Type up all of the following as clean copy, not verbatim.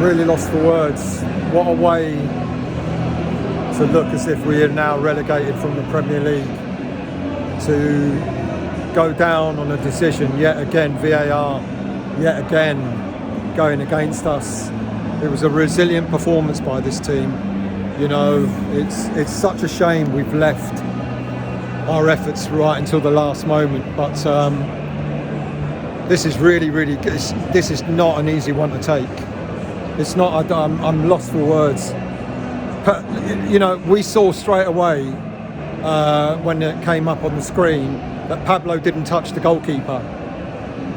really lost for words. What a way to look as if we are now relegated from the Premier League, to go down on a decision yet again, VAR yet again going against us. It was a resilient performance by this team. You know, it's such a shame we've left our efforts right until the last moment, but this is really good. This is not an easy one to take. It's not. I'm lost for words. But, you know, we saw straight away when it came up on the screen that Pablo didn't touch the goalkeeper,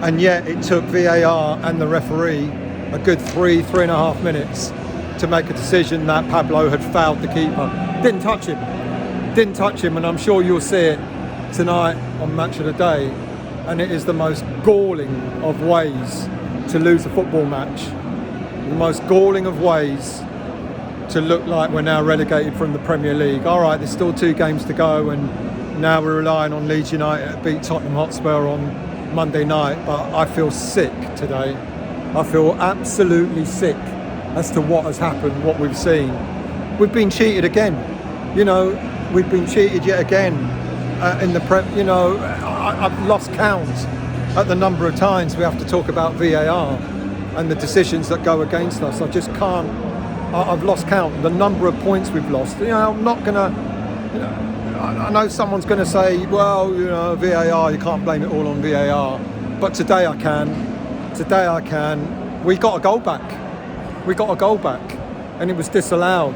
and yet it took VAR and the referee a good 3.5 minutes to make a decision that Pablo had fouled the keeper. Didn't touch him, and I'm sure you'll see it tonight on Match of the Day. And it is the most galling of ways to lose a football match. The most galling of ways to look like we're now relegated from the Premier League. All right, there's still 2 games to go, and now we're relying on Leeds United to beat Tottenham Hotspur on Monday night. But I feel sick today. I feel absolutely sick as to what has happened, what we've seen. We've been cheated again. You know, we've been cheated yet again in the Prem. You know, I've lost count at the number of times we have to talk about VAR and the decisions that go against us. I just can't. I've lost count. The number of points we've lost. You know, I'm not gonna. You know, I know someone's gonna say, well, you know, VAR. You can't blame it all on VAR. But today I can. Today I can. We got a goal back. And it was disallowed.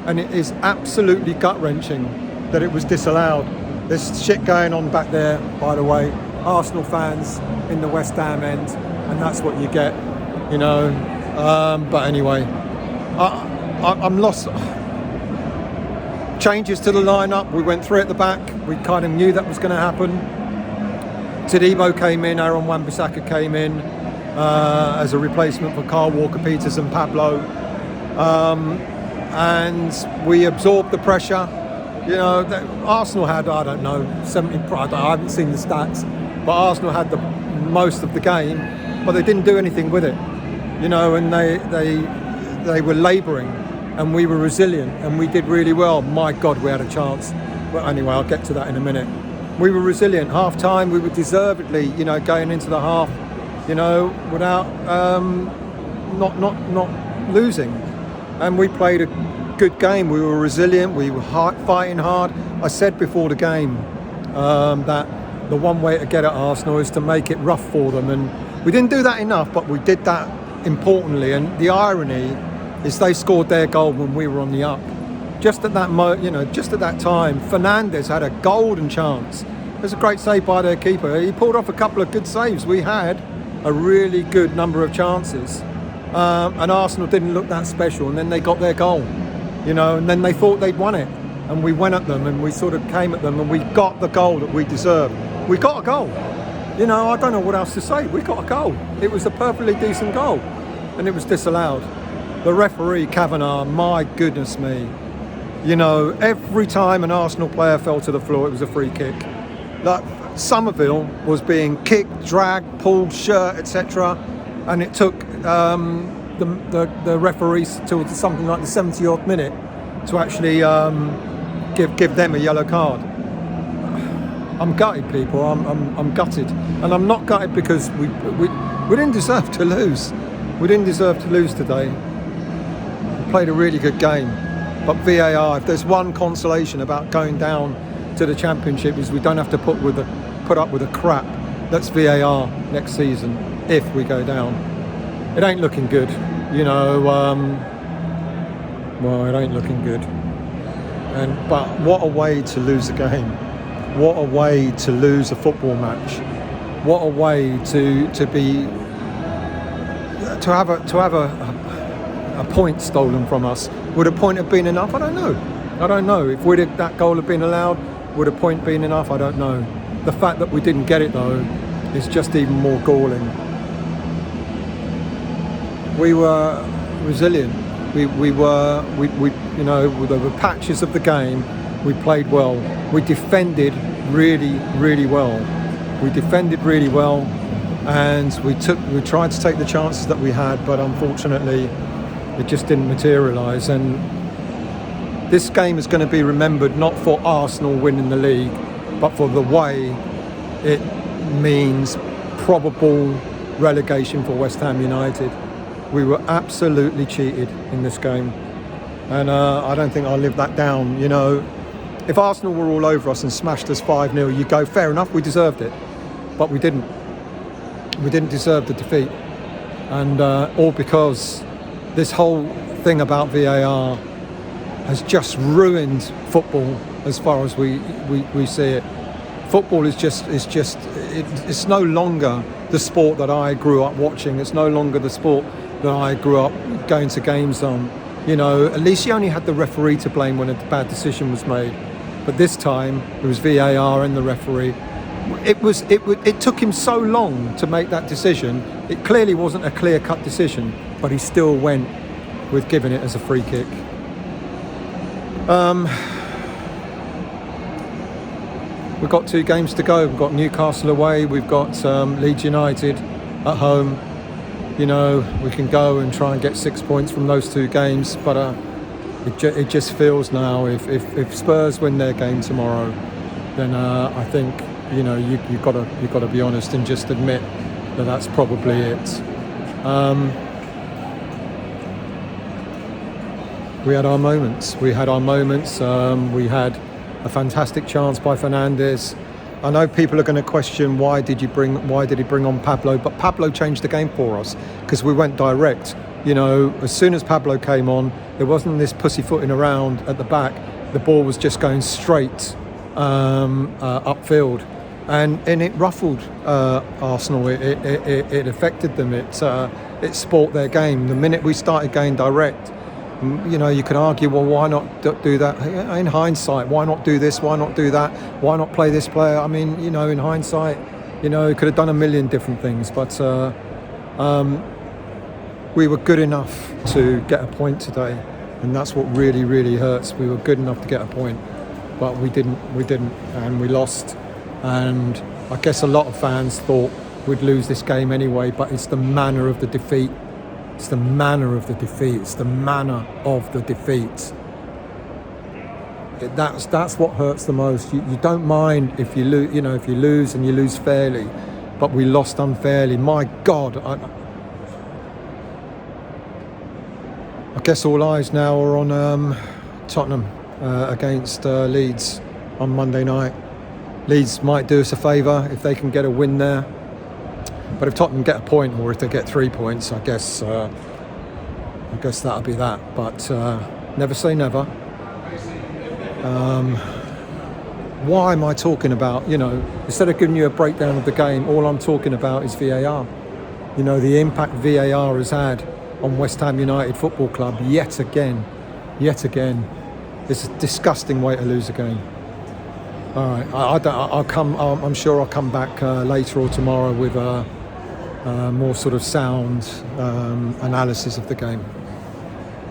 And it is absolutely gut-wrenching that it was disallowed. There's shit going on back there, by the way. Arsenal fans in the West Ham end, and that's what you get, you know. But anyway, I'm lost. Changes to the lineup. We went through at the back. We kind of knew that was going to happen. Todibo came in. Aaron Wan-Bissaka came in as a replacement for Kyle Walker-Peters and Pablo. And we absorbed the pressure. You know, Arsenal had, I don't know, 70. I haven't seen the stats, but Arsenal had the most of the game, but they didn't do anything with it. You know, and they were labouring, and we were resilient, and we did really well. My God, we had a chance. Well, anyway, I'll get to that in a minute. We were resilient. Half time, we were deservedly, you know, going into the half, you know, without not losing, and we played a good game. We were resilient. We were fighting hard. I said before the game that the one way to get at Arsenal is to make it rough for them, and we didn't do that enough, but we did that importantly. And the irony is they scored their goal when we were on the up. Just at that just at that time, Fernandes had a golden chance. It was a great save by their keeper. He pulled off a couple of good saves. We had a really good number of chances, and Arsenal didn't look that special. And then they got their goal. You know, and then they thought they'd won it, and we went at them, and we sort of came at them, and we got the goal that we deserved. We got a goal. You know, I don't know what else to say. We got a goal. It was a perfectly decent goal, and it was disallowed. The referee, Kavanagh, my goodness me. You know, every time an Arsenal player fell to the floor, it was a free kick. Like, Somerville was being kicked, dragged, pulled, shirt, etc., and it took the referees till something like the 70th minute to actually give them a yellow card. I'm gutted, people. I'm gutted, and I'm not gutted because we didn't deserve to lose. We didn't deserve to lose today. We played a really good game, but VAR. If there's one consolation about going down to the Championship, is we don't have to put up with a crap that's VAR next season if we go down. It ain't looking good, you know. Well, it ain't looking good. But what a way to lose a game! What a way to lose a football match! What a way to have a point stolen from us. Would a point have been enough? I don't know. If that goal had been allowed, would a point been enough? I don't know. The fact that we didn't get it though is just even more galling. We were resilient. We you know, there were patches of the game. We played well. We defended really, really well. And we tried to take the chances that we had, but unfortunately, It just didn't materialise. And this game is going to be remembered not for Arsenal winning the league, but for the way it means probable relegation for West Ham United. We were absolutely cheated in this game, and I don't think I'll live that down. You know, if Arsenal were all over us and smashed us 5-0, you go, fair enough, we deserved it, but we didn't. We didn't deserve the defeat, and all because this whole thing about VAR has just ruined football as far as we see it. Football it's no longer the sport that I grew up watching. It's no longer the sport that I grew up going to games on. You know, at least you only had the referee to blame when a bad decision was made. But this time it was VAR and the referee. It took him so long to make that decision. It clearly wasn't a clear-cut decision, but he still went with giving it as a free kick. We've got 2 games to go. We've got Newcastle away. We've got Leeds United at home. You know, we can go and try and get 6 points from those 2 games, but it just feels now if Spurs win their game tomorrow, then I think, you know, you've got to be honest and just admit that that's probably it. We had our moments. We had a fantastic chance by Fernandes. I know people are going to question why did he bring on Pablo, but Pablo changed the game for us because we went direct. You know, as soon as Pablo came on, there wasn't this pussyfooting around at the back. The ball was just going straight upfield, and it ruffled Arsenal. It affected them. It spoilt their game. The minute we started going direct, you know, you could argue, well, why not do that? In hindsight, why not do this? Why not do that? Why not play this player? I mean, you know, in hindsight, you know, could have done a million different things, but we were good enough to get a point today, and that's what really, really hurts. We were good enough to get a point, but we didn't, and we lost. And I guess a lot of fans thought we'd lose this game anyway, but it's the manner of the defeat. It's the manner of the defeat. It's the manner of the defeat. That's what hurts the most. You don't mind if you lose, you know, if you lose and you lose fairly, but we lost unfairly. My God, I guess all eyes now are on Tottenham against Leeds on Monday night. Leeds might do us a favour if they can get a win there. But if Tottenham get a point, or if they get 3 points, I guess that'll be that. But never say never. Why am I talking about, you know, instead of giving you a breakdown of the game, all I'm talking about is VAR. You know, the impact VAR has had on West Ham United Football Club yet again. It's a disgusting way to lose a game. All right, I'm sure I'll come back later or tomorrow with more sort of sound analysis of the game.